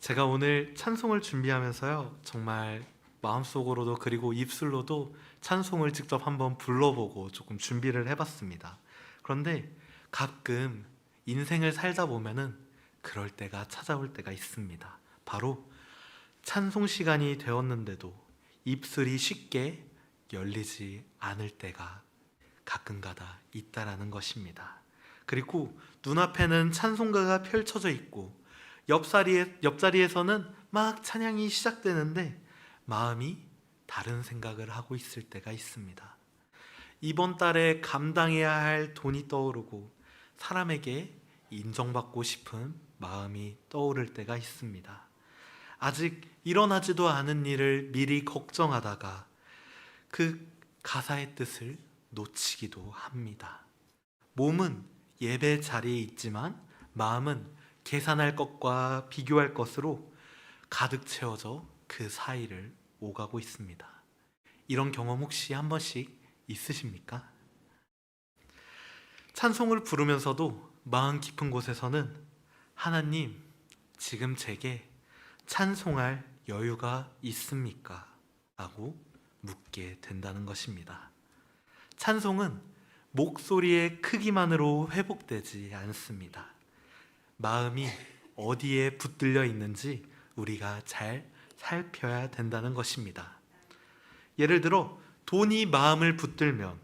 제가 오늘 찬송을 준비하면서요, 정말 마음속으로도 그리고 입술로도 찬송을 직접 한번 불러보고 조금 준비를 해봤습니다. 그런데 가끔 인생을 살다 보면은 그럴 때가 찾아올 때가 있습니다. 바로 찬송 시간이 되었는데도 입술이 쉽게 열리지 않을 때가 가끔가다 있다라는 것입니다. 그리고 눈앞에는 찬송가가 펼쳐져 있고 옆자리에서는 막 찬양이 시작되는데 마음이 다른 생각을 하고 있을 때가 있습니다. 이번 달에 감당해야 할 돈이 떠오르고 사람에게 인정받고 싶은 마음이 떠오를 때가 있습니다. 아직 일어나지도 않은 일을 미리 걱정하다가 그 가사의 뜻을 놓치기도 합니다. 몸은 예배 자리에 있지만 마음은 계산할 것과 비교할 것으로 가득 채워져 그 사이를 오가고 있습니다. 이런 경험 혹시 한 번씩 있으십니까? 찬송을 부르면서도 마음 깊은 곳에서는 하나님, 지금 제게 찬송할 여유가 있습니까? 라고 묻게 된다는 것입니다. 찬송은 목소리의 크기만으로 회복되지 않습니다. 마음이 어디에 붙들려 있는지 우리가 잘 살펴야 된다는 것입니다. 예를 들어 돈이 마음을 붙들면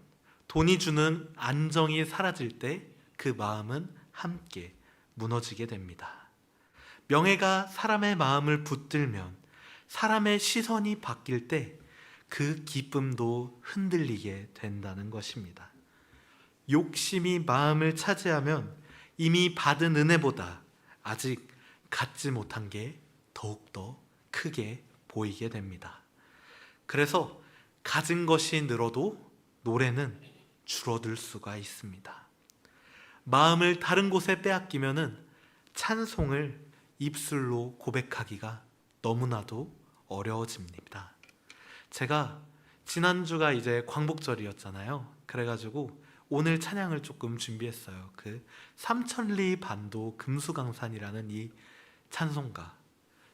돈이 주는 안정이 사라질 때 그 마음은 함께 무너지게 됩니다. 명예가 사람의 마음을 붙들면 사람의 시선이 바뀔 때 그 기쁨도 흔들리게 된다는 것입니다. 욕심이 마음을 차지하면 이미 받은 은혜보다 아직 갖지 못한 게 더욱더 크게 보이게 됩니다. 그래서 가진 것이 늘어도 노래는 줄어들 수가 있습니다. 마음을 다른 곳에 빼앗기면은 찬송을 입술로 고백하기가 너무나도 어려워집니다. 제가 지난주가 이제 광복절이었잖아요. 그래가지고 오늘 찬양을 조금 준비했어요. 그 삼천리 반도 금수강산이라는 이 찬송가,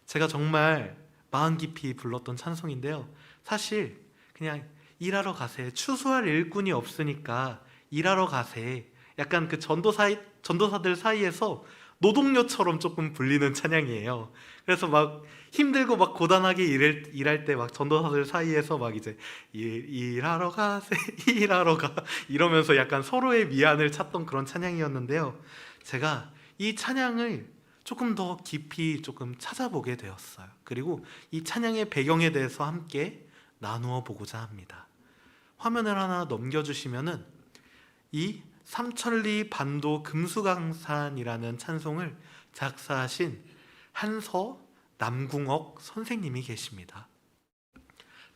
제가 정말 마음 깊이 불렀던 찬송인데요. 사실 그냥 일하러 가세, 추수할 일꾼이 없으니까 일하러 가세, 약간 그 전도사들 사이에서 노동요처럼 조금 불리는 찬양이에요. 그래서 막 힘들고 막 고단하게 일할 때 막 전도사들 사이에서 막 이제 일하러 가세, 일하러 가 이러면서 약간 서로의 미안을 찾던 그런 찬양이었는데요. 제가 이 찬양을 조금 더 깊이 조금 찾아보게 되었어요. 그리고 이 찬양의 배경에 대해서 함께 나누어 보고자 합니다. 화면을 하나 넘겨주시면은 이 삼천리 반도 금수강산이라는 찬송을 작사하신 한서 남궁옥 선생님이 계십니다.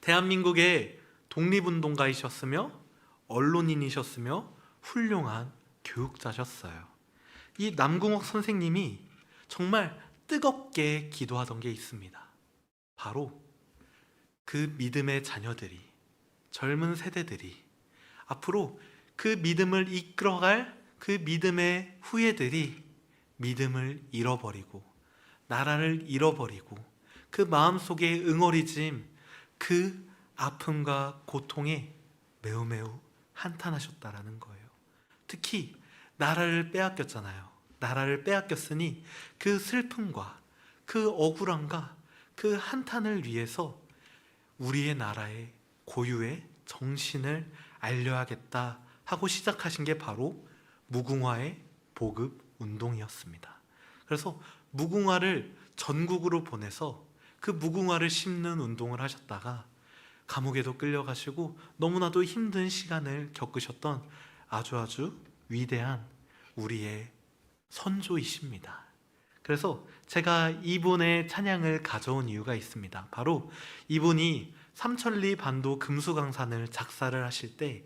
대한민국의 독립운동가이셨으며 언론인이셨으며 훌륭한 교육자셨어요. 이 남궁옥 선생님이 정말 뜨겁게 기도하던 게 있습니다. 바로 그 믿음의 자녀들이, 젊은 세대들이, 앞으로 그 믿음을 이끌어갈 그 믿음의 후예들이 믿음을 잃어버리고 나라를 잃어버리고 그 마음속에 응어리짐, 그 아픔과 고통에 매우 한탄하셨다라는 거예요. 특히 나라를 빼앗겼잖아요. 나라를 빼앗겼으니 그 슬픔과 그 억울함과 그 한탄을 위해서 우리의 나라의 고유의 정신을 알려야겠다 하고 시작하신 게 바로 무궁화의 보급 운동이었습니다. 그래서 무궁화를 전국으로 보내서 그 무궁화를 심는 운동을 하셨다가 감옥에도 끌려가시고 너무나도 힘든 시간을 겪으셨던 아주 위대한 우리의 선조이십니다. 그래서 제가 이분의 찬양을 가져온 이유가 있습니다. 바로 이분이 삼천리 반도 금수강산을 작사를 하실 때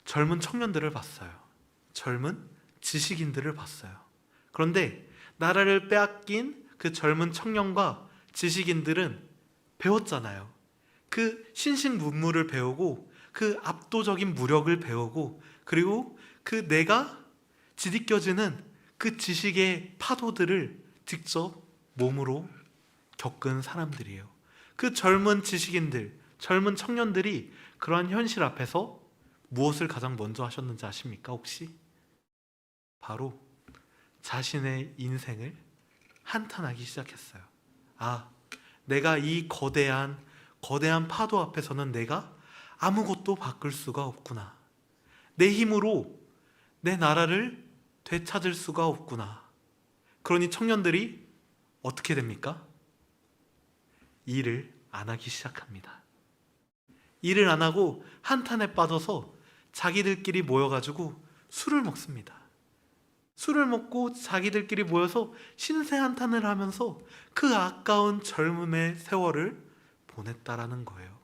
젊은 청년들을 봤어요. 젊은 지식인들을 봤어요. 그런데 나라를 빼앗긴 그 젊은 청년과 지식인들은 배웠잖아요. 그 신신문물을 배우고 그 압도적인 무력을 배우고 그리고 그 내가 지디껴지는 그 지식의 파도들을 직접 몸으로 겪은 사람들이에요. 그 젊은 지식인들, 젊은 청년들이 그러한 현실 앞에서 무엇을 가장 먼저 하셨는지 아십니까 혹시? 바로 자신의 인생을 한탄하기 시작했어요. 아, 내가 이 거대한 파도 앞에서는 내가 아무것도 바꿀 수가 없구나. 내 힘으로 내 나라를 되찾을 수가 없구나. 그러니 청년들이 어떻게 됩니까? 일을 안 하기 시작합니다. 일을 안 하고 한탄에 빠져서 자기들끼리 모여가지고 술을 먹습니다. 술을 먹고 자기들끼리 모여서 신세 한탄을 하면서 그 아까운 젊음의 세월을 보냈다라는 거예요.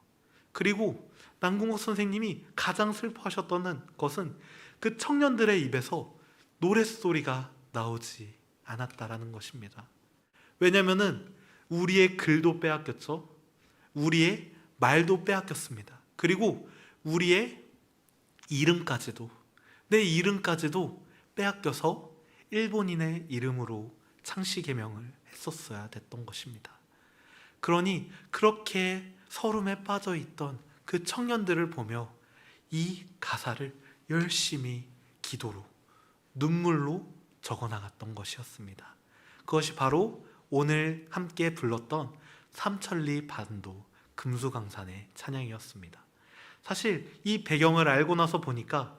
그리고 남궁옥 선생님이 가장 슬퍼하셨던 것은 그 청년들의 입에서 노랫소리가 나오지 않았다라는 것입니다. 왜냐하면 우리의 글도 빼앗겼죠. 우리의 말도 빼앗겼습니다. 그리고 우리의 이름까지도, 내 이름까지도 빼앗겨서 일본인의 이름으로 창씨 개명을 했었어야 됐던 것입니다. 그러니 그렇게 서름에 빠져 있던 그 청년들을 보며 이 가사를 열심히 기도로, 눈물로 적어나갔던 것이었습니다. 그것이 바로 오늘 함께 불렀던 삼천리 반도 금수강산의 찬양이었습니다. 사실 이 배경을 알고 나서 보니까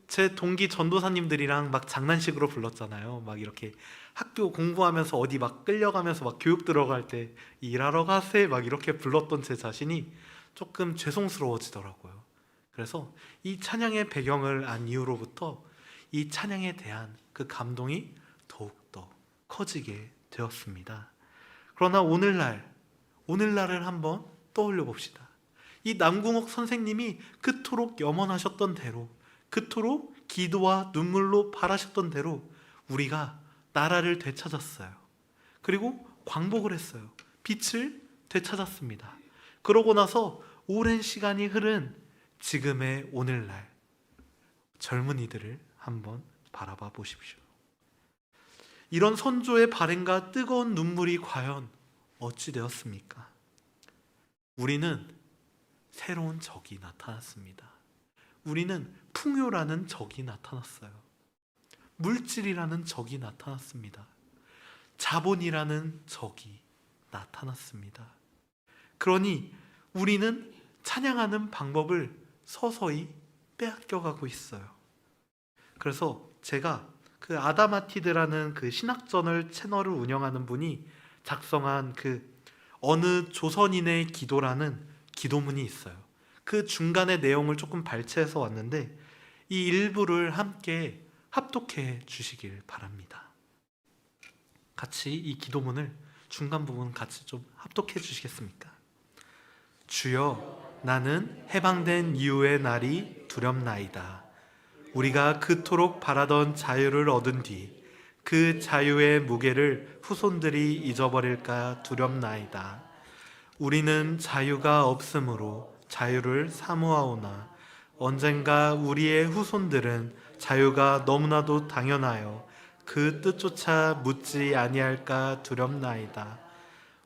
제 동기 전도사님들이랑 막 장난식으로 불렀잖아요. 막 이렇게 학교 공부하면서 어디 막 끌려가면서 막 교육 들어갈 때 일하러 가세 막 이렇게 불렀던 제 자신이 조금 죄송스러워지더라고요. 그래서 이 찬양의 배경을 안 이후로부터 이 찬양에 대한 그 감동이 더욱더 커지게 되었습니다. 그러나 오늘날을 한번 떠올려 봅시다. 이 남궁옥 선생님이 그토록 염원하셨던 대로, 그토록 기도와 눈물로 바라셨던 대로 우리가 나라를 되찾았어요. 그리고 광복을 했어요. 빛을 되찾았습니다. 그러고 나서 오랜 시간이 흐른 지금의 오늘날 젊은이들을 한번 바라봐 보십시오. 이런 선조의 발행과 뜨거운 눈물이 과연 어찌 되었습니까? 우리는 새로운 적이 나타났습니다. 우리는 풍요라는 적이 나타났어요. 물질이라는 적이 나타났습니다. 자본이라는 적이 나타났습니다. 그러니 우리는 찬양하는 방법을 서서히 빼앗겨가고 있어요. 그래서 제가 그 아다마티드라는 그 신학저널 채널을 운영하는 분이 작성한 그 어느 조선인의 기도라는 기도문이 있어요. 그 중간의 내용을 조금 발췌해서 왔는데 이 일부를 함께 합독해 주시길 바랍니다. 같이 이 기도문을 중간 부분 같이 좀 합독해 주시겠습니까? 주여, 나는 해방된 이후의 날이 두렵나이다. 우리가 그토록 바라던 자유를 얻은 뒤 그 자유의 무게를 후손들이 잊어버릴까 두렵나이다. 우리는 자유가 없으므로 자유를 사모하오나 언젠가 우리의 후손들은 자유가 너무나도 당연하여 그 뜻조차 묻지 아니할까 두렵나이다.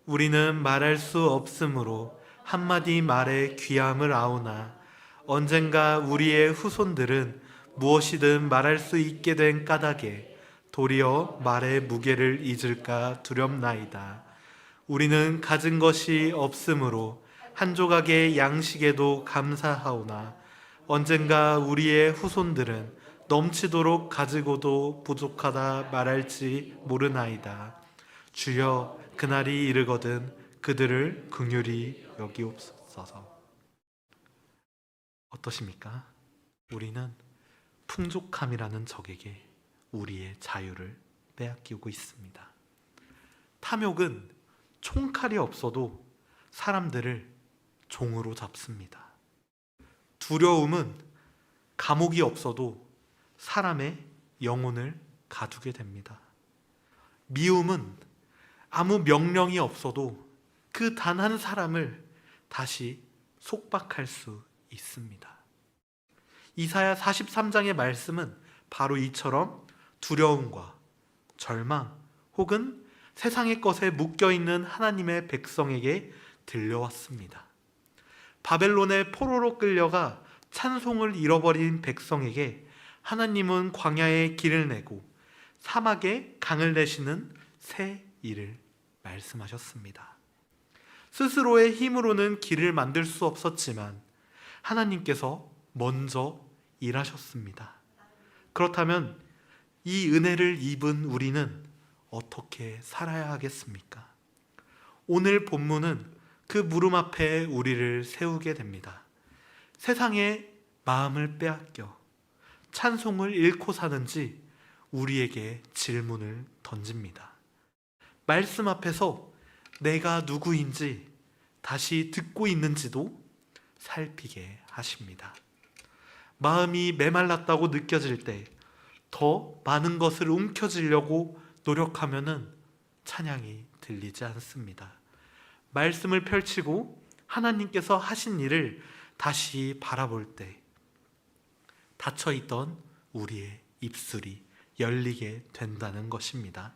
우리는 말할 수 없으므로 한마디 말에 귀함을 아오나 언젠가 우리의 후손들은 무엇이든 말할 수 있게 된 까닭에 도리어 말의 무게를 잊을까 두렵나이다. 우리는 가진 것이 없으므로 한 조각의 양식에도 감사하오나 언젠가 우리의 후손들은 넘치도록 가지고도 부족하다 말할지 모르나이다. 주여, 그날이 이르거든 그들을 긍휼히 여기옵소서. 어떠십니까? 우리는 풍족함이라는 적에게 우리의 자유를 빼앗기고 있습니다. 탐욕은 총칼이 없어도 사람들을 종으로 잡습니다. 두려움은 감옥이 없어도 사람의 영혼을 가두게 됩니다. 미움은 아무 명령이 없어도 그 단 한 사람을 다시 속박할 수 있습니다. 이사야 43장의 말씀은 바로 이처럼 두려움과 절망 혹은 세상의 것에 묶여있는 하나님의 백성에게 들려왔습니다. 바벨론의 포로로 끌려가 찬송을 잃어버린 백성에게 하나님은 광야에 길을 내고 사막에 강을 내시는 새 일을 말씀하셨습니다. 스스로의 힘으로는 길을 만들 수 없었지만 하나님께서 먼저 일하셨습니다. 그렇다면 이 은혜를 입은 우리는 어떻게 살아야 하겠습니까? 오늘 본문은 그 물음 앞에 우리를 세우게 됩니다. 세상의 마음을 빼앗겨 찬송을 잃고 사는지 우리에게 질문을 던집니다. 말씀 앞에서 내가 누구인지 다시 듣고 있는지도 살피게 하십니다. 마음이 메말랐다고 느껴질 때 더 많은 것을 움켜쥐려고 노력하면은 찬양이 들리지 않습니다. 말씀을 펼치고 하나님께서 하신 일을 다시 바라볼 때 닫혀있던 우리의 입술이 열리게 된다는 것입니다.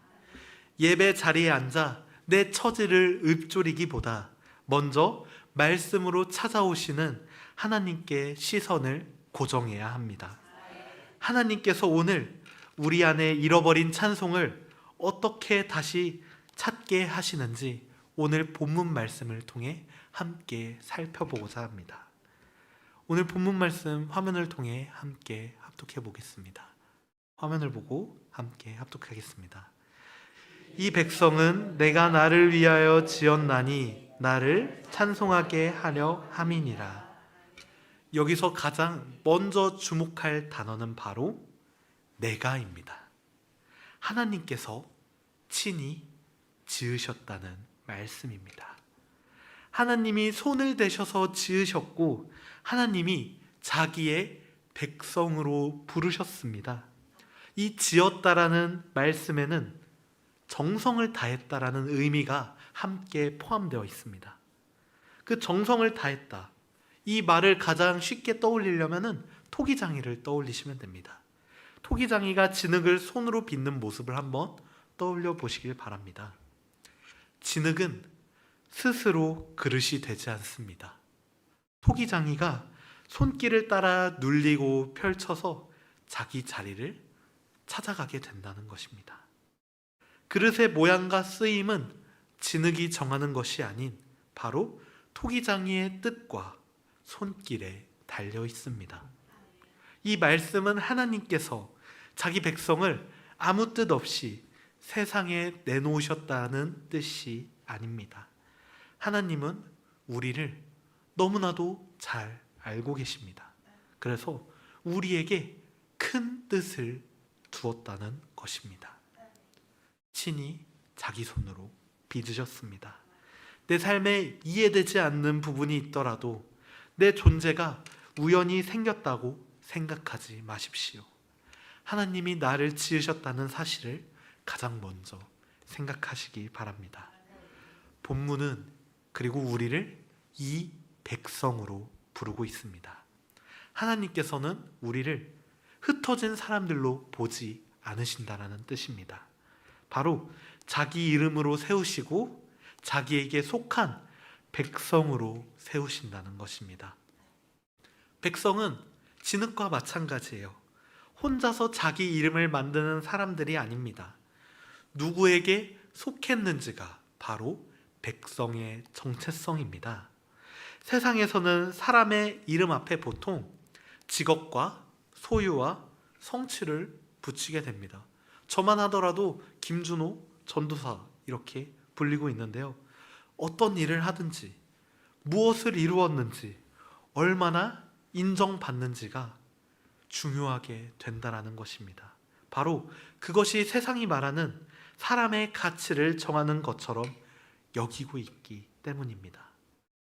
예배 자리에 앉아 내 처지를 읊조리기보다 먼저 말씀으로 찾아오시는 하나님께 시선을 고정해야 합니다. 하나님께서 오늘 우리 안에 잃어버린 찬송을 어떻게 다시 찾게 하시는지 오늘 본문 말씀을 통해 함께 살펴보고자 합니다. 오늘 본문 말씀 화면을 통해 함께 합독해 보겠습니다. 화면을 보고 함께 합독하겠습니다. 이 백성은 내가 나를 위하여 지었나니 나를 찬송하게 하려 함이니라. 여기서 가장 먼저 주목할 단어는 바로 내가입니다. 하나님께서 친히 지으셨다는 말씀입니다. 하나님이 손을 대셔서 지으셨고 하나님이 자기의 백성으로 부르셨습니다. 이 지었다라는 말씀에는 정성을 다했다라는 의미가 함께 포함되어 있습니다. 그 정성을 다했다, 이 말을 가장 쉽게 떠올리려면 토기장이를 떠올리시면 됩니다. 토기장이가 진흙을 손으로 빚는 모습을 한번 떠올려 보시길 바랍니다. 진흙은 스스로 그릇이 되지 않습니다. 토기장이가 손길을 따라 눌리고 펼쳐서 자기 자리를 찾아가게 된다는 것입니다. 그릇의 모양과 쓰임은 진흙이 정하는 것이 아닌 바로 토기장이의 뜻과 손길에 달려 있습니다. 이 말씀은 하나님께서 자기 백성을 아무 뜻 없이 세상에 내놓으셨다는 뜻이 아닙니다. 하나님은 우리를 너무나도 잘 알고 계십니다. 그래서 우리에게 큰 뜻을 두었다는 것입니다. 친히 자기 손으로 빚으셨습니다. 내 삶에 이해되지 않는 부분이 있더라도 내 존재가 우연히 생겼다고 생각하지 마십시오. 하나님이 나를 지으셨다는 사실을 가장 먼저 생각하시기 바랍니다. 본문은 그리고 우리를 이 백성으로 부르고 있습니다. 하나님께서는 우리를 흩어진 사람들로 보지 않으신다라는 뜻입니다. 바로 자기 이름으로 세우시고 자기에게 속한 백성으로 세우신다는 것입니다. 백성은 진흙과 마찬가지예요. 혼자서 자기 이름을 만드는 사람들이 아닙니다. 누구에게 속했는지가 바로 백성의 정체성입니다. 세상에서는 사람의 이름 앞에 보통 직업과 소유와 성취를 붙이게 됩니다. 저만 하더라도 김준호, 전도사 이렇게 불리고 있는데요. 어떤 일을 하든지 무엇을 이루었는지 얼마나 인정받는지가 중요하게 된다는 것입니다. 바로 그것이 세상이 말하는 사람의 가치를 정하는 것처럼 여기고 있기 때문입니다.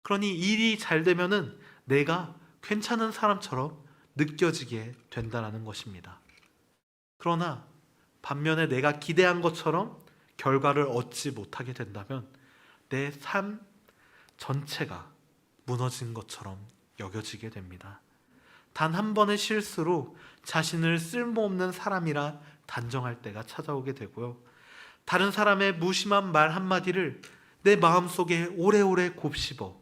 그러니 일이 잘 되면은 내가 괜찮은 사람처럼 느껴지게 된다는 것입니다. 그러나 반면에 내가 기대한 것처럼 결과를 얻지 못하게 된다면 내 삶 전체가 무너진 것처럼 여겨지게 됩니다. 단 한 번의 실수로 자신을 쓸모없는 사람이라 단정할 때가 찾아오게 되고요. 다른 사람의 무심한 말 한마디를 내 마음속에 오래오래 곱씹어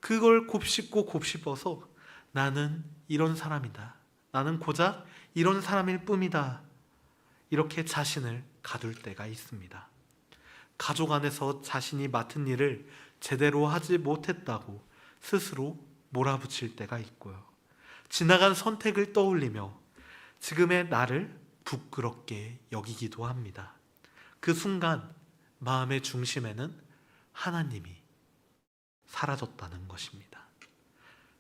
그걸 곱씹어서 나는 이런 사람이다. 나는 고작 이런 사람일 뿐이다. 이렇게 자신을 가둘 때가 있습니다. 가족 안에서 자신이 맡은 일을 제대로 하지 못했다고 스스로 몰아붙일 때가 있고요. 지나간 선택을 떠올리며 지금의 나를 부끄럽게 여기기도 합니다. 그 순간 마음의 중심에는 하나님이 사라졌다는 것입니다.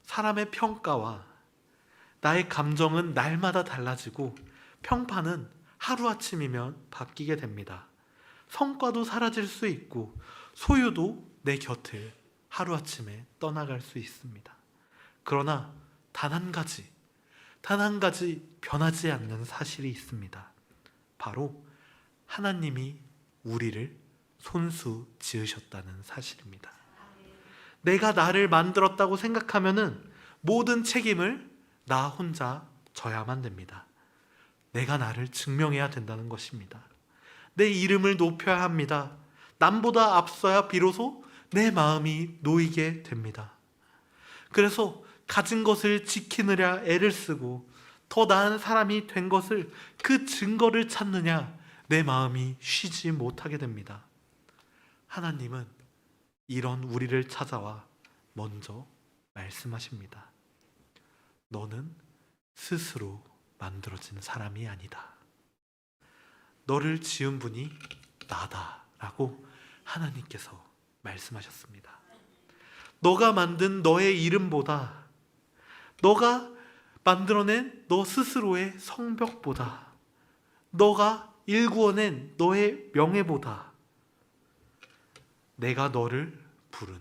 사람의 평가와 나의 감정은 날마다 달라지고 평판은 하루아침이면 바뀌게 됩니다. 성과도 사라질 수 있고 소유도 내 곁을 하루아침에 떠나갈 수 있습니다. 그러나 단 한 가지 변하지 않는 사실이 있습니다. 바로 하나님이 우리를 손수 지으셨다는 사실입니다. 내가 나를 만들었다고 생각하면은 모든 책임을 나 혼자 져야만 됩니다. 내가 나를 증명해야 된다는 것입니다. 내 이름을 높여야 합니다. 남보다 앞서야 비로소 내 마음이 놓이게 됩니다. 그래서 가진 것을 지키느라 애를 쓰고 더 나은 사람이 된 것을 그 증거를 찾느냐 내 마음이 쉬지 못하게 됩니다. 하나님은 이런 우리를 찾아와 먼저 말씀하십니다. 너는 스스로 만들어진 사람이 아니다. 너를 지은 분이 나다라고 하나님께서 말씀하셨습니다. 너가 만든 너의 이름보다, 너가 만들어낸 너 스스로의 성벽보다, 너가 일구어낸 너의 명예보다 내가 너를 부른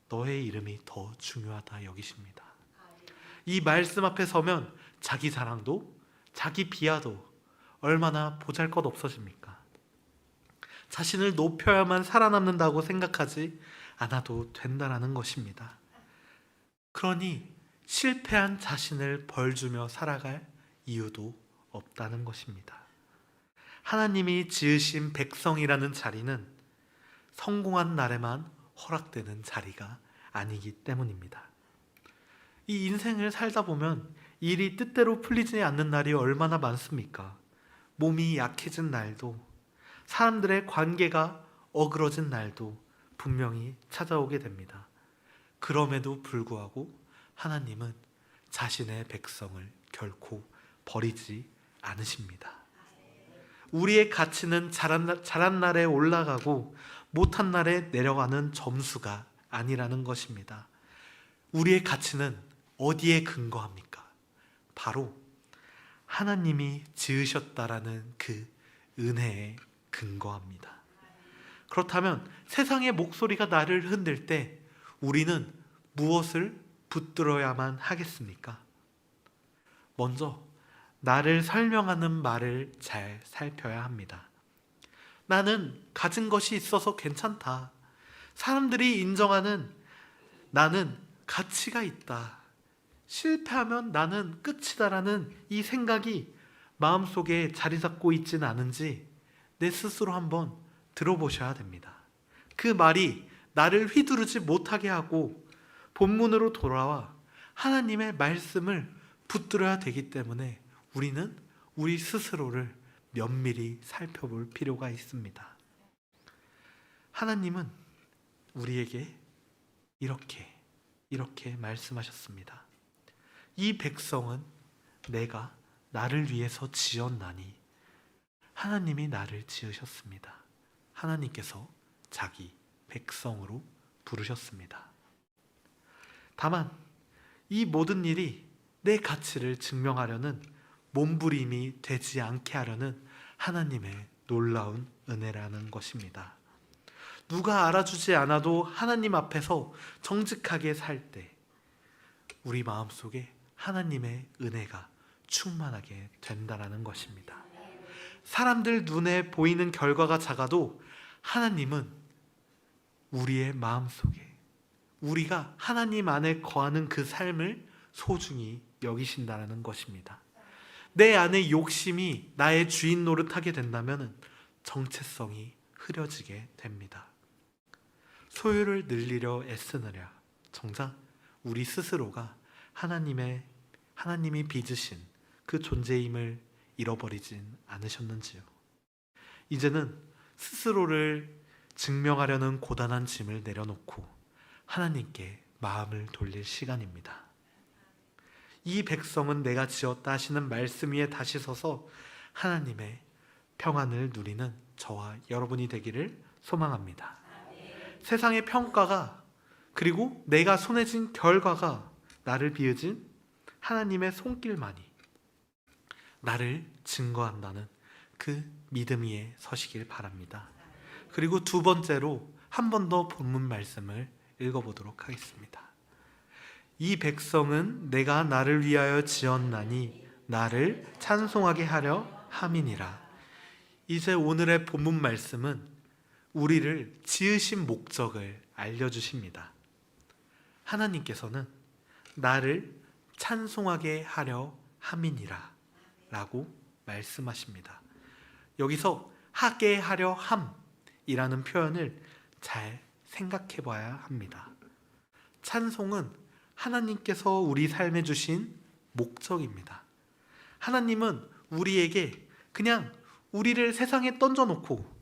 너의 이름이 더 중요하다 여기십니다. 이 말씀 앞에 서면 자기 자랑도 자기 비하도 얼마나 보잘것 없어집니까? 자신을 높여야만 살아남는다고 생각하지 않아도 된다라는 것입니다. 그러니 실패한 자신을 벌주며 살아갈 이유도 없다는 것입니다. 하나님이 지으신 백성이라는 자리는 성공한 날에만 허락되는 자리가 아니기 때문입니다. 이 인생을 살다 보면 일이 뜻대로 풀리지 않는 날이 얼마나 많습니까? 몸이 약해진 날도, 사람들의 관계가 어그러진 날도 분명히 찾아오게 됩니다. 그럼에도 불구하고 하나님은 자신의 백성을 결코 버리지 않으십니다. 우리의 가치는 잘한 날에 올라가고 못한 날에 내려가는 점수가 아니라는 것입니다. 우리의 가치는 어디에 근거합니까? 바로 하나님이 지으셨다라는 그 은혜에 근거합니다. 그렇다면 세상의 목소리가 나를 흔들 때 우리는 무엇을 붙들어야만 하겠습니까? 먼저 나를 설명하는 말을 잘 살펴야 합니다. 나는 가진 것이 있어서 괜찮다. 사람들이 인정하는 나는 가치가 있다. 실패하면 나는 끝이다라는 이 생각이 마음속에 자리 잡고 있지는 않은지 내 스스로 한번 들어보셔야 됩니다. 그 말이 나를 휘두르지 못하게 하고 본문으로 돌아와 하나님의 말씀을 붙들어야 되기 때문에 우리는 우리 스스로를 면밀히 살펴볼 필요가 있습니다. 하나님은 우리에게 이렇게 말씀하셨습니다. 이 백성은 내가 나를 위해서 지었나니 하나님이 나를 지으셨습니다. 하나님께서 자기 백성으로 부르셨습니다. 다만 이 모든 일이 내 가치를 증명하려는 몸부림이 되지 않게 하려는 하나님의 놀라운 은혜라는 것입니다. 누가 알아주지 않아도 하나님 앞에서 정직하게 살 때 우리 마음속에 하나님의 은혜가 충만하게 된다는 것입니다. 사람들 눈에 보이는 결과가 작아도 하나님은 우리의 마음속에 우리가 하나님 안에 거하는 그 삶을 소중히 여기신다는 것입니다. 내 안에 욕심이 나의 주인 노릇하게 된다면 정체성이 흐려지게 됩니다. 소유를 늘리려 애쓰느냐 정작 우리 스스로가 하나님이 빚으신 그 존재임을 잃어버리진 않으셨는지요. 이제는 스스로를 증명하려는 고단한 짐을 내려놓고 하나님께 마음을 돌릴 시간입니다. 이 백성은 내가 지었다 하시는 말씀 위에 다시 서서 하나님의 평안을 누리는 저와 여러분이 되기를 소망합니다. 세상의 평가가 그리고 내가 손에 쥔 결과가 나를 비웃은 하나님의 손길만이 나를 증거한다는 그 믿음 위에 서시길 바랍니다. 그리고 두 번째로 한 번 더 본문 말씀을 읽어보도록 하겠습니다. 이 백성은 내가 나를 위하여 지었나니 나를 찬송하게 하려 함이니라. 이제 오늘의 본문 말씀은 우리를 지으신 목적을 알려주십니다. 하나님께서는 나를 찬송하게 하려 함이니라 라고 말씀하십니다. 여기서 하게 하려 함이라는 표현을 잘 생각해 봐야 합니다. 찬송은 하나님께서 우리 삶에 주신 목적입니다. 하나님은 우리에게 그냥 우리를 세상에 던져놓고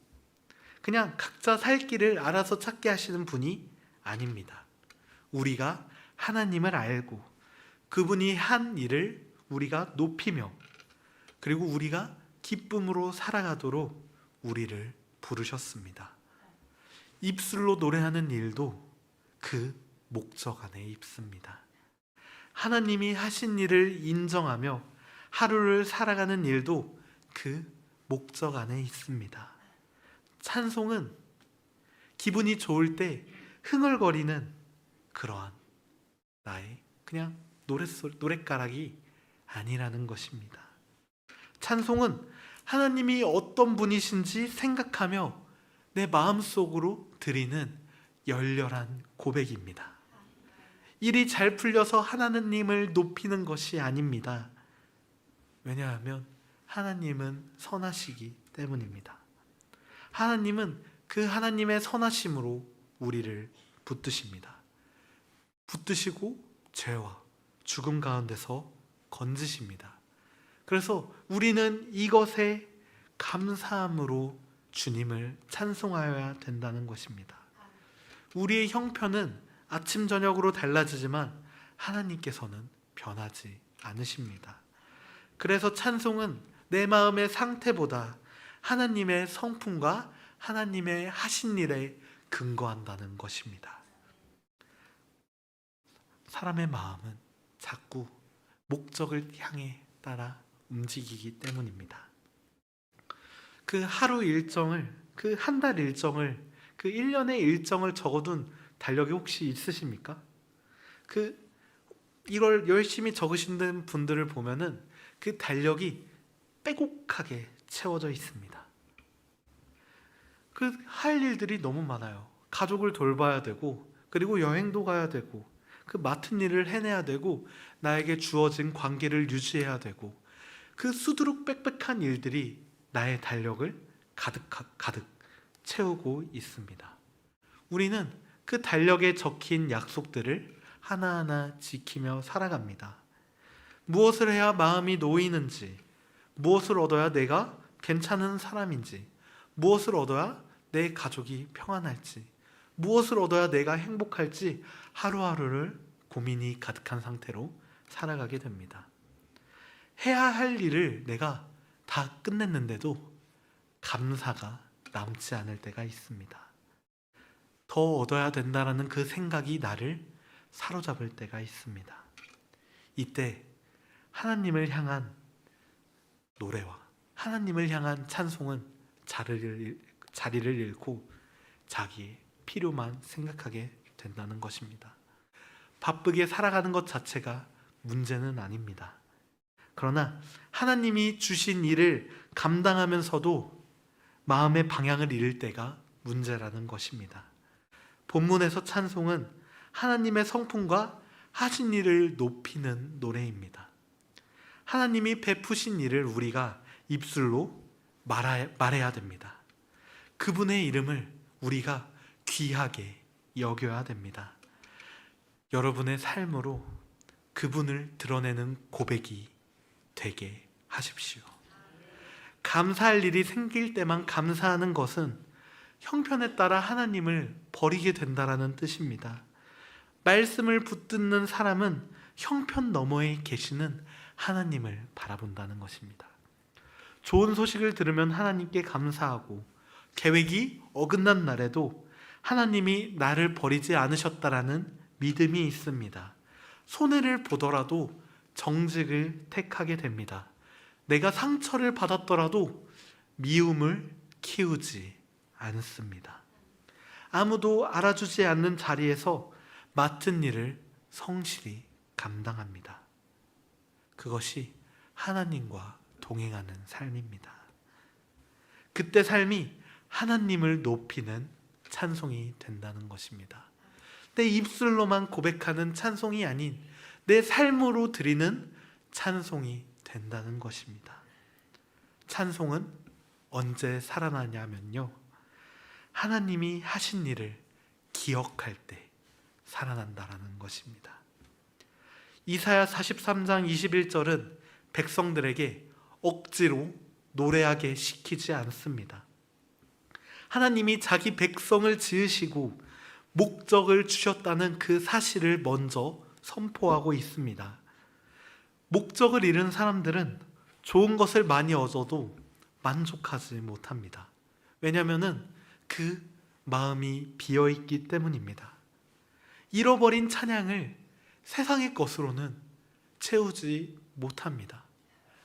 그냥 각자 살 길을 알아서 찾게 하시는 분이 아닙니다. 우리가 하나님을 알고 그분이 한 일을 우리가 높이며 그리고 우리가 기쁨으로 살아가도록 우리를 부르셨습니다. 입술로 노래하는 일도 그 목적 안에 있습니다. 하나님이 하신 일을 인정하며 하루를 살아가는 일도 그 목적 안에 있습니다. 찬송은 기분이 좋을 때 흥얼거리는 그러한 나의 그냥 노랫가락이 아니라는 것입니다. 찬송은 하나님이 어떤 분이신지 생각하며 내 마음속으로 드리는 열렬한 고백입니다. 일이 잘 풀려서 하나님을 높이는 것이 아닙니다. 왜냐하면 하나님은 선하시기 때문입니다. 하나님은 그 하나님의 선하심으로 우리를 붙드십니다. 붙드시고 죄와 죽음 가운데서 건지십니다. 그래서 우리는 이것에 감사함으로 주님을 찬송하여야 된다는 것입니다. 우리의 형편은 아침 저녁으로 달라지지만 하나님께서는 변하지 않으십니다. 그래서 찬송은 내 마음의 상태보다 하나님의 성품과 하나님의 하신 일에 근거한다는 것입니다. 사람의 마음은 자꾸 목적을 향해 따라 움직이기 때문입니다. 그 하루 일정을, 그 한 달 일정을, 그 1년의 일정을 적어둔 달력이 혹시 있으십니까? 이걸 열심히 적으신 분들을 보면은 그 달력이 빼곡하게 채워져 있습니다. 그 할 일들이 너무 많아요. 가족을 돌봐야 되고, 그리고 여행도 가야 되고, 그 맡은 일을 해내야 되고, 나에게 주어진 관계를 유지해야 되고, 그 수두룩 빽빽한 일들이 나의 달력을 가득 채우고 있습니다. 우리는 그 달력에 적힌 약속들을 하나하나 지키며 살아갑니다. 무엇을 해야 마음이 놓이는지, 무엇을 얻어야 내가 괜찮은 사람인지, 무엇을 얻어야 내 가족이 평안할지, 무엇을 얻어야 내가 행복할지 하루하루를 고민이 가득한 상태로 살아가게 됩니다. 해야 할 일을 내가 다 끝냈는데도 감사가 남지 않을 때가 있습니다. 더 얻어야 된다라는 그 생각이 나를 사로잡을 때가 있습니다. 이때 하나님을 향한 노래와 하나님을 향한 찬송은 자리를 잃고 자기의 필요만 생각하게 된다는 것입니다. 바쁘게 살아가는 것 자체가 문제는 아닙니다. 그러나 하나님이 주신 일을 감당하면서도 마음의 방향을 잃을 때가 문제라는 것입니다. 본문에서 찬송은 하나님의 성품과 하신 일을 높이는 노래입니다. 하나님이 베푸신 일을 우리가 입술로 말해야 됩니다. 그분의 이름을 우리가 귀하게 여겨야 됩니다. 여러분의 삶으로 그분을 드러내는 고백이 되게 하십시오. 감사할 일이 생길 때만 감사하는 것은 형편에 따라 하나님을 버리게 된다라는 뜻입니다. 말씀을 붙듣는 사람은 형편 너머에 계시는 하나님을 바라본다는 것입니다. 좋은 소식을 들으면 하나님께 감사하고 계획이 어긋난 날에도 하나님이 나를 버리지 않으셨다라는 믿음이 있습니다. 손해를 보더라도 정직을 택하게 됩니다. 내가 상처를 받았더라도 미움을 키우지 않습니다. 아무도 알아주지 않는 자리에서 맡은 일을 성실히 감당합니다. 그것이 하나님과 동행하는 삶입니다. 그때 삶이 하나님을 높이는 찬송이 된다는 것입니다. 내 입술로만 고백하는 찬송이 아닌 내 삶으로 드리는 찬송이 된다는 것입니다. 찬송은 언제 살아나냐면요, 하나님이 하신 일을 기억할 때 살아난다라는 것입니다. 이사야 43장 21절은 백성들에게 억지로 노래하게 시키지 않습니다. 하나님이 자기 백성을 지으시고 목적을 주셨다는 그 사실을 먼저 선포하고 있습니다. 목적을 잃은 사람들은 좋은 것을 많이 얻어도 만족하지 못합니다. 왜냐하면 그 마음이 비어있기 때문입니다. 잃어버린 찬양을 세상의 것으로는 채우지 못합니다.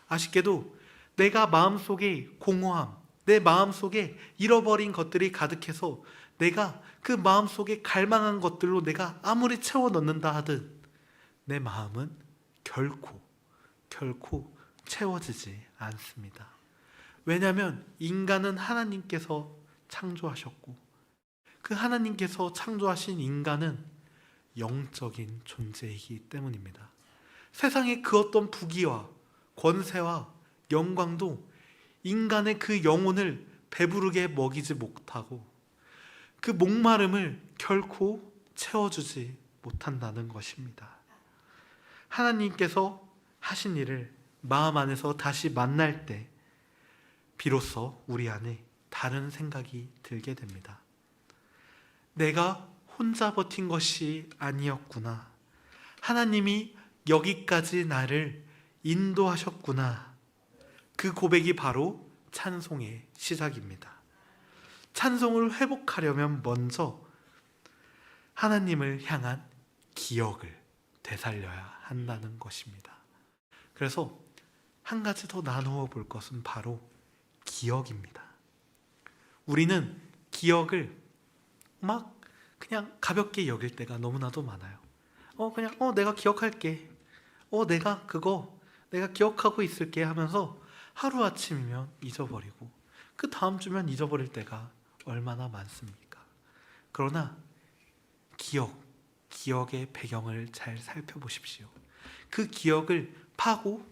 아쉽게도 내가 마음속에 공허함, 내 마음속에 잃어버린 것들이 가득해서 내가 그 마음속에 갈망한 것들로 내가 아무리 채워 넣는다 하든 내 마음은 결코 채워지지 않습니다. 왜냐하면 인간은 하나님께서 창조하셨고 그 하나님께서 창조하신 인간은 영적인 존재이기 때문입니다. 세상의 그 어떤 부귀와 권세와 영광도 인간의 그 영혼을 배부르게 먹이지 못하고 그 목마름을 결코 채워주지 못한다는 것입니다. 하나님께서 하신 일을 마음 안에서 다시 만날 때 비로소 우리 안에 다른 생각이 들게 됩니다. 내가 혼자 버틴 것이 아니었구나. 하나님이 여기까지 나를 인도하셨구나. 그 고백이 바로 찬송의 시작입니다. 찬송을 회복하려면 먼저 하나님을 향한 기억을 되살려야 한다는 것입니다. 그래서 한 가지 더 나누어 볼 것은 바로 기억입니다. 우리는 기억을 막 그냥 가볍게 여길 때가 너무나도 많아요. 내가 기억할게. 내가 기억하고 있을게 하면서 하루아침이면 잊어버리고 그 다음 주면 잊어버릴 때가 얼마나 많습니까? 그러나 기억의 배경을 잘 살펴보십시오. 그 기억을 파고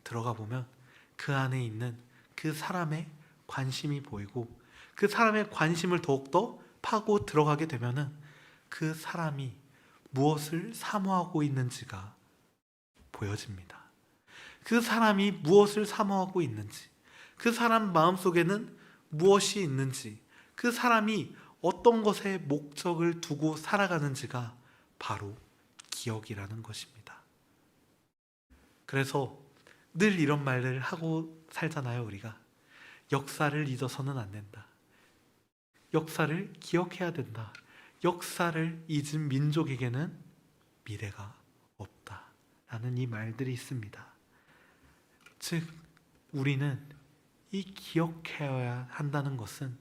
들어가 보면 그 안에 있는 그 사람의 관심이 보이고 그 사람의 관심을 더욱더 파고 들어가게 되면은 그 사람이 무엇을 사모하고 있는지가 보여집니다. 그 사람이 무엇을 사모하고 있는지, 그 사람 마음속에는 무엇이 있는지, 그 사람이 어떤 것에 목적을 두고 살아가는지가 바로 기억이라는 것입니다. 그래서 늘 이런 말을 하고 살잖아요. 우리가 역사를 잊어서는 안 된다. 역사를 기억해야 된다. 역사를 잊은 민족에게는 미래가 없다 라는 이 말들이 있습니다. 즉 우리는 이 기억해야 한다는 것은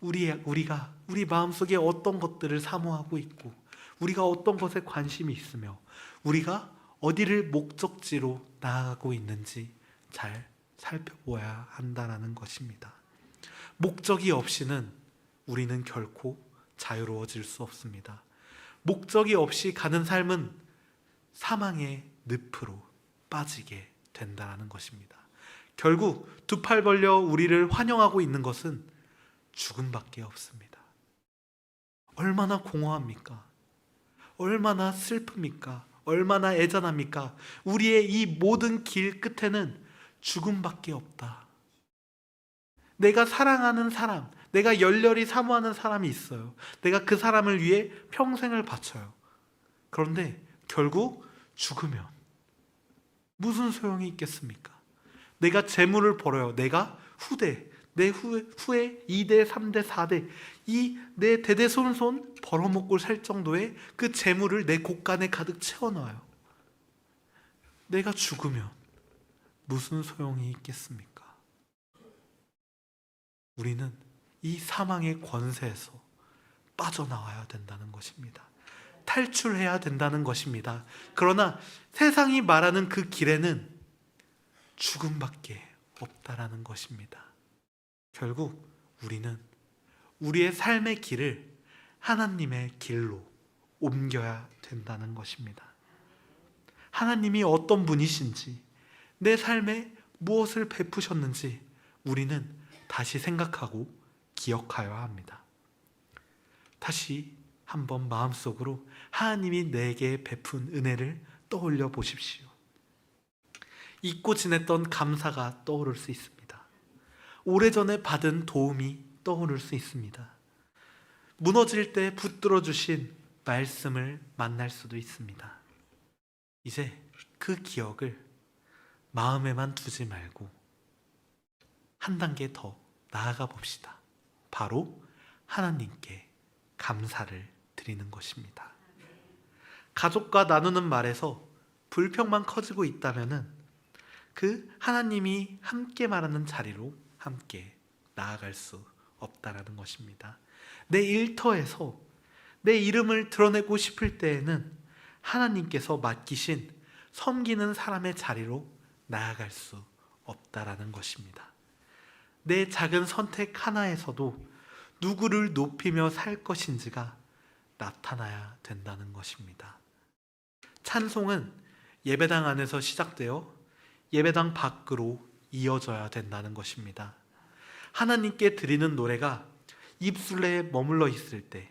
우리가 우리 마음속에 어떤 것들을 사모하고 있고 우리가 어떤 것에 관심이 있으며 우리가 어디를 목적지로 나아가고 있는지 잘 살펴보아야 한다는 것입니다. 목적이 없이는 우리는 결코 자유로워질 수 없습니다. 목적이 없이 가는 삶은 사망의 늪으로 빠지게 된다는 것입니다. 결국 두 팔 벌려 우리를 환영하고 있는 것은 죽음밖에 없습니다. 얼마나 공허합니까? 얼마나 슬픕니까? 얼마나 애잔합니까? 우리의 이 모든 길 끝에는 죽음밖에 없다. 내가 사랑하는 사람, 내가 열렬히 사모하는 사람이 있어요. 내가 그 사람을 위해 평생을 바쳐요. 그런데 결국 죽으면 무슨 소용이 있겠습니까? 내가 재물을 벌어요. 내가 내 후에 2대, 3대, 4대 이 내 대대손손 벌어먹고 살 정도의 그 재물을 내 곳간에 가득 채워넣어요. 내가 죽으면 무슨 소용이 있겠습니까? 우리는 이 사망의 권세에서 빠져나와야 된다는 것입니다. 탈출해야 된다는 것입니다. 그러나 세상이 말하는 그 길에는 죽음밖에 없다라는 것입니다. 결국 우리는 우리의 삶의 길을 하나님의 길로 옮겨야 된다는 것입니다. 하나님이 어떤 분이신지, 내 삶에 무엇을 베푸셨는지 우리는 다시 생각하고 기억하여야 합니다. 다시 한번 마음속으로 하나님이 내게 베푼 은혜를 떠올려 보십시오. 잊고 지냈던 감사가 떠오를 수 있습니다. 오래전에 받은 도움이 떠오를 수 있습니다. 무너질 때 붙들어 주신 말씀을 만날 수도 있습니다. 이제 그 기억을 마음에만 두지 말고 한 단계 더 나아가 봅시다. 바로 하나님께 감사를 드리는 것입니다. 가족과 나누는 말에서 불평만 커지고 있다면은 그 하나님이 함께 말하는 자리로 함께 나아갈 수 없다라는 것입니다. 내 일터에서 내 이름을 드러내고 싶을 때에는 하나님께서 맡기신 섬기는 사람의 자리로 나아갈 수 없다라는 것입니다. 내 작은 선택 하나에서도 누구를 높이며 살 것인지가 나타나야 된다는 것입니다. 찬송은 예배당 안에서 시작되어 예배당 밖으로 이어져야 된다는 것입니다. 하나님께 드리는 노래가 입술에 머물러 있을 때,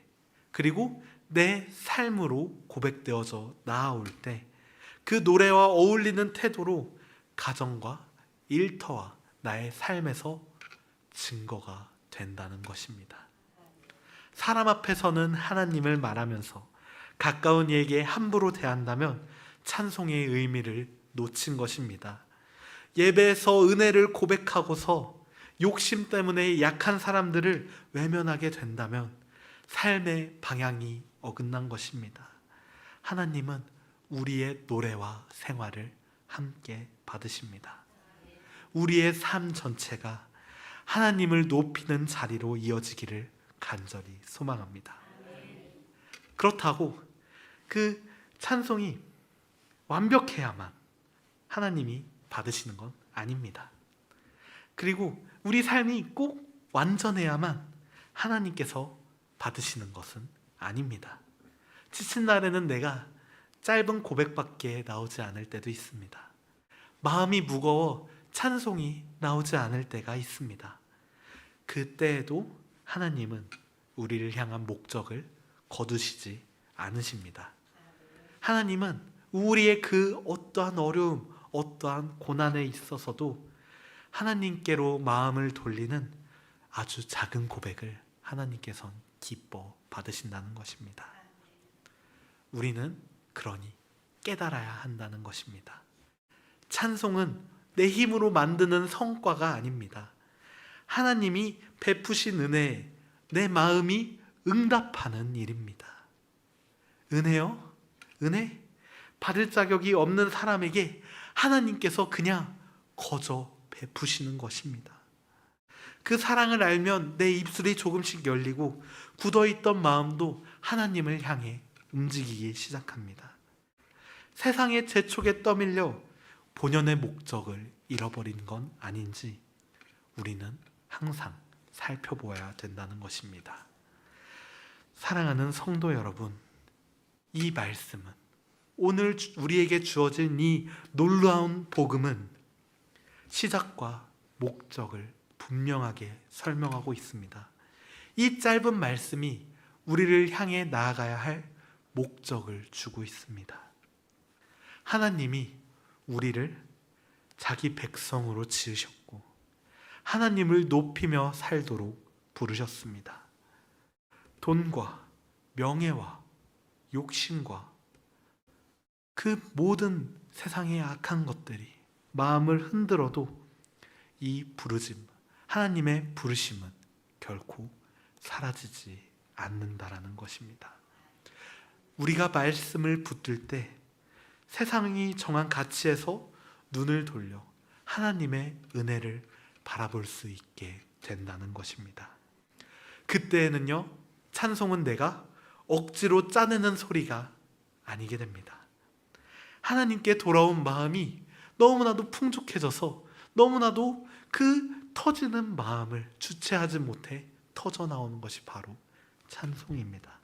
그리고 내 삶으로 고백되어져 나아올 때 그 노래와 어울리는 태도로 가정과 일터와 나의 삶에서 증거가 된다는 것입니다. 사람 앞에서는 하나님을 말하면서 가까운 이에게 함부로 대한다면 찬송의 의미를 놓친 것입니다. 예배에서 은혜를 고백하고서 욕심 때문에 약한 사람들을 외면하게 된다면 삶의 방향이 어긋난 것입니다. 하나님은 우리의 노래와 생활을 함께 받으십니다. 우리의 삶 전체가 하나님을 높이는 자리로 이어지기를 간절히 소망합니다. 그렇다고 그 찬송이 완벽해야만 하나님이 받으시는 건 아닙니다. 그리고 우리 삶이 꼭 완전해야만 하나님께서 받으시는 것은 아닙니다. 지친 날에는 내가 짧은 고백밖에 나오지 않을 때도 있습니다. 마음이 무거워 찬송이 나오지 않을 때가 있습니다. 그때에도 하나님은 우리를 향한 목적을 거두시지 않으십니다. 하나님은 우리의 그 어떠한 어려움, 어떠한 고난에 있어서도 하나님께로 마음을 돌리는 아주 작은 고백을 하나님께서는 기뻐 받으신다는 것입니다. 우리는 그러니 깨달아야 한다는 것입니다. 찬송은 내 힘으로 만드는 성과가 아닙니다. 하나님이 베푸신 은혜에 내 마음이 응답하는 일입니다. 은혜요? 은혜? 받을 자격이 없는 사람에게 하나님께서 그냥 거저 베푸시는 것입니다. 그 사랑을 알면 내 입술이 조금씩 열리고 굳어있던 마음도 하나님을 향해 움직이기 시작합니다. 세상의 재촉에 떠밀려 본연의 목적을 잃어버린 건 아닌지 우리는 항상 살펴보아야 된다는 것입니다. 사랑하는 성도 여러분, 이 말씀은, 오늘 우리에게 주어진 이 놀라운 복음은 시작과 목적을 분명하게 설명하고 있습니다. 이 짧은 말씀이 우리를 향해 나아가야 할 목적을 주고 있습니다. 하나님이 우리를 자기 백성으로 지으셨고 하나님을 높이며 살도록 부르셨습니다. 돈과 명예와 욕심과 그 모든 세상의 악한 것들이 마음을 흔들어도 이 부르심, 하나님의 부르심은 결코 사라지지 않는다라는 것입니다. 우리가 말씀을 붙들 때 세상이 정한 가치에서 눈을 돌려 하나님의 은혜를 바라볼 수 있게 된다는 것입니다. 그때에는요, 찬송은 내가 억지로 짜내는 소리가 아니게 됩니다. 하나님께 돌아온 마음이 너무나도 풍족해져서 너무나도 그 터지는 마음을 주체하지 못해 터져 나오는 것이 바로 찬송입니다.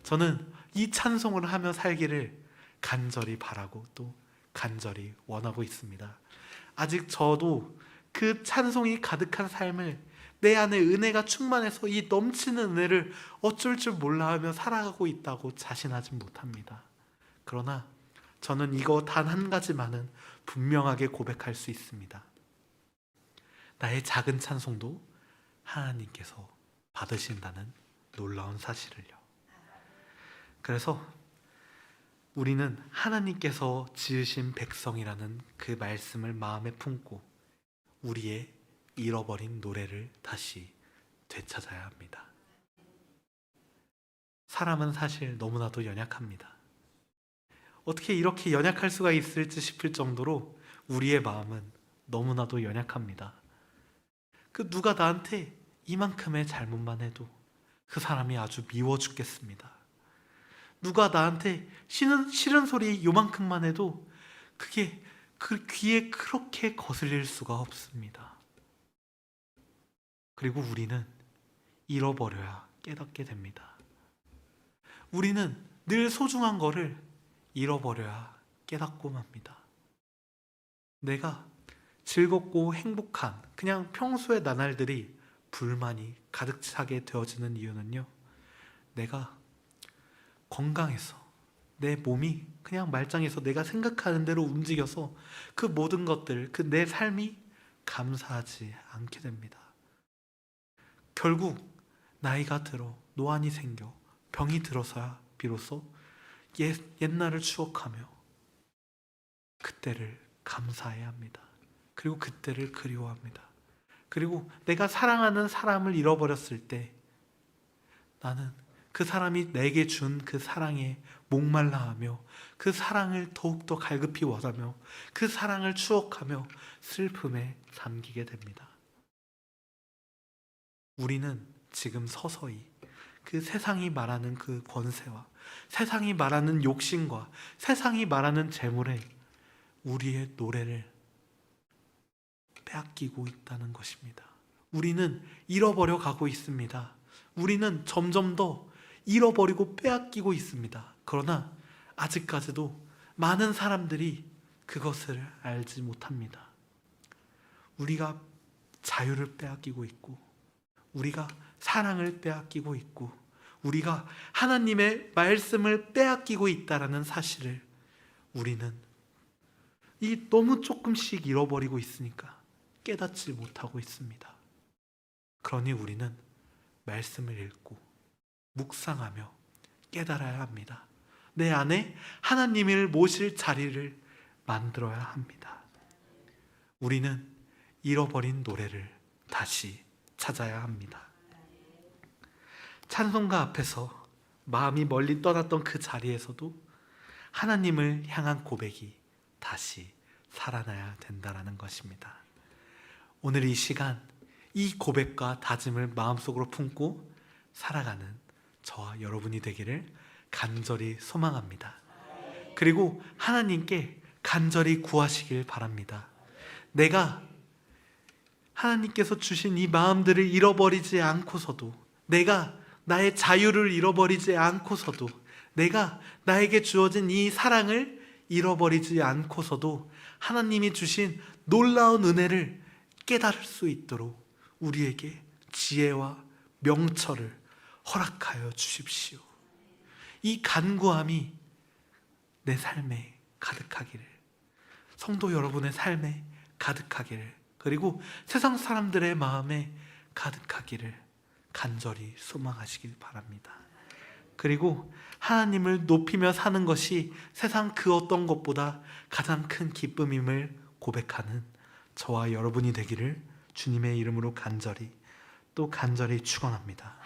저는 이 찬송을 하며 살기를 간절히 바라고 또 간절히 원하고 있습니다. 아직 저도 그 찬송이 가득한 삶을, 내 안에 은혜가 충만해서 이 넘치는 은혜를 어쩔 줄 몰라 하며 살아가고 있다고 자신하지 못합니다. 그러나 저는 이거 단 한 가지만은 분명하게 고백할 수 있습니다. 나의 작은 찬송도 하나님께서 받으신다는 놀라운 사실을요. 그래서 우리는 하나님께서 지으신 백성이라는 그 말씀을 마음에 품고 우리의 잃어버린 노래를 다시 되찾아야 합니다. 사람은 사실 너무나도 연약합니다. 어떻게 이렇게 연약할 수가 있을지 싶을 정도로 우리의 마음은 너무나도 연약합니다. 그 누가 나한테 이만큼의 잘못만 해도 그 사람이 아주 미워 죽겠습니다. 누가 나한테 싫은 소리 요만큼만 해도 그게 그 귀에 그렇게 거슬릴 수가 없습니다. 그리고 우리는 잃어버려야 깨닫게 됩니다. 우리는 늘 소중한 거를 잃어버려야 깨닫고 맙니다. 내가 즐겁고 행복한 그냥 평소의 나날들이 불만이 가득 차게 되어지는 이유는요, 내가 건강해서 내 몸이 그냥 말짱해서 내가 생각하는 대로 움직여서 그 모든 것들, 그 내 삶이 감사하지 않게 됩니다. 결국 나이가 들어 노안이 생겨 병이 들어서야 비로소 옛날을 추억하며 그때를 감사해야 합니다. 그리고 그때를 그리워합니다. 그리고 내가 사랑하는 사람을 잃어버렸을 때 나는 그 사람이 내게 준 그 사랑에 목말라하며 그 사랑을 더욱더 갈급히 원하며 그 사랑을 추억하며 슬픔에 잠기게 됩니다. 우리는 지금 서서히 그 세상이 말하는 그 권세와 세상이 말하는 욕심과 세상이 말하는 재물에 우리의 노래를 빼앗기고 있다는 것입니다. 우리는 잃어버려 가고 있습니다. 우리는 점점 더 잃어버리고 빼앗기고 있습니다. 그러나 아직까지도 많은 사람들이 그것을 알지 못합니다. 우리가 자유를 빼앗기고 있고 우리가 사랑을 빼앗기고 있고 우리가 하나님의 말씀을 빼앗기고 있다는 사실을 우리는 이 너무 조금씩 잃어버리고 있으니까 깨닫지 못하고 있습니다. 그러니 우리는 말씀을 읽고 묵상하며 깨달아야 합니다. 내 안에 하나님을 모실 자리를 만들어야 합니다. 우리는 잃어버린 노래를 다시 찾아야 합니다. 찬송가 앞에서 마음이 멀리 떠났던 그 자리에서도 하나님을 향한 고백이 다시 살아나야 된다는 것입니다. 오늘 이 시간 이 고백과 다짐을 마음속으로 품고 살아가는 저와 여러분이 되기를 간절히 소망합니다. 그리고 하나님께 간절히 구하시길 바랍니다. 내가 하나님께서 주신 이 마음들을 잃어버리지 않고서도, 내가 나의 자유를 잃어버리지 않고서도, 내가 나에게 주어진 이 사랑을 잃어버리지 않고서도 하나님이 주신 놀라운 은혜를 깨달을 수 있도록 우리에게 지혜와 명철을 허락하여 주십시오. 이 간구함이 내 삶에 가득하기를, 성도 여러분의 삶에 가득하기를, 그리고 세상 사람들의 마음에 가득하기를 간절히 소망하시길 바랍니다. 그리고 하나님을 높이며 사는 것이 세상 그 어떤 것보다 가장 큰 기쁨임을 고백하는 저와 여러분이 되기를 주님의 이름으로 간절히 또 간절히 축원합니다.